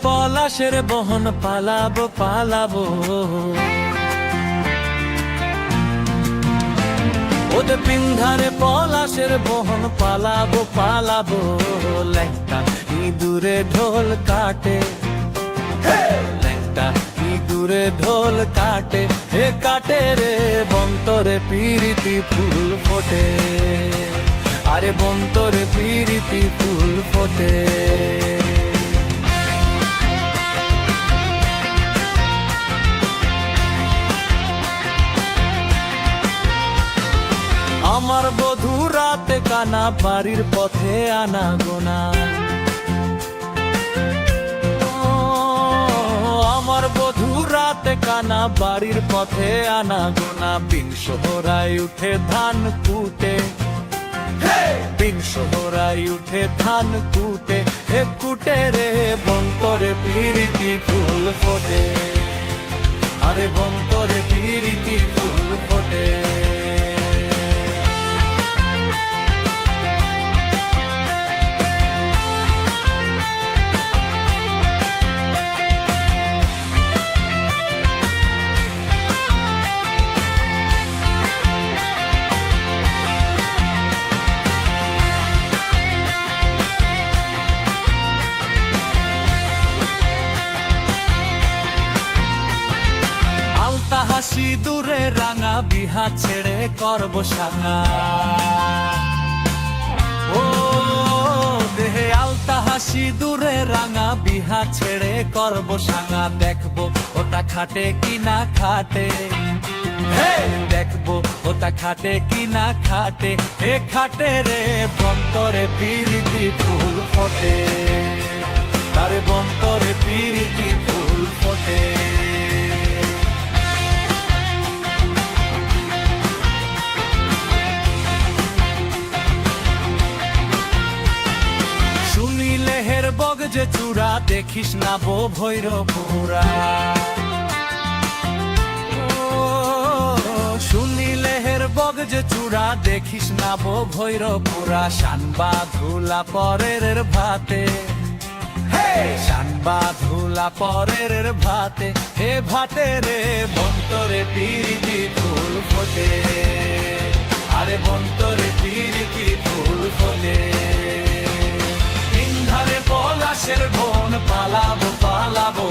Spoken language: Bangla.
পলাশের বহন পালাবো পালাবো, ওদের পিন্ধারে পলাশের বহন পালাবো পালাবো। ল্যাংটা ইঁদুরে ঢোল কাটে, ল্যাংটা ইঁদুরে ঢোল কাটে, হে কাটে রে বন্তরে পিরিতি ফুল ফোটে, আরে বন্তরে পিরিতি ফুল ফোটে। আমার বধূ রাতে কানা বাড়ির পথে আনা গোনা, আমার বধূ রাতে কানা বাড়ির পথে আনা গোনা। বিন সোহরায় উঠে ধান কুটে, বিন সোহরায় উঠে ধান কুটে, হে কুটে রে বন্তরে পিরিতি ফুল ফোটে, আরে বন্তরে পিরিতি ফুল ফোটে। হাসি দূরে রাঙা বিহা ছেড়ে করব সাঙা, ও দেহে আলতা হাসি দূরে রাঙা বিহা ছেড়ে করব সাঙা। দেখবো ওটা খাটে কি না খাটে, দেখবো ওটা খাটে কি না খাটে, হে খাটে রে বন্তরে পিরিতি ফুল ফোটে, তারে বন্তরে পিরিতি ফুল ফোটে। বগ যে চূড়া দেখিস না বো ভৈরপুরা, শুনিলেহের বগ যে চূড়া দেখিস না বো ভৈরপুরা। শানবা ধুলা পরের ভাতে, শানবা ধুলা পরের ভাতে, হে ভাতে রে বন্তরে পিরিতি ফুল ফোটে, আরে বন্তরে পিরিতি ফুল ফোটে। পলাশের বন পালাবো পালাবো,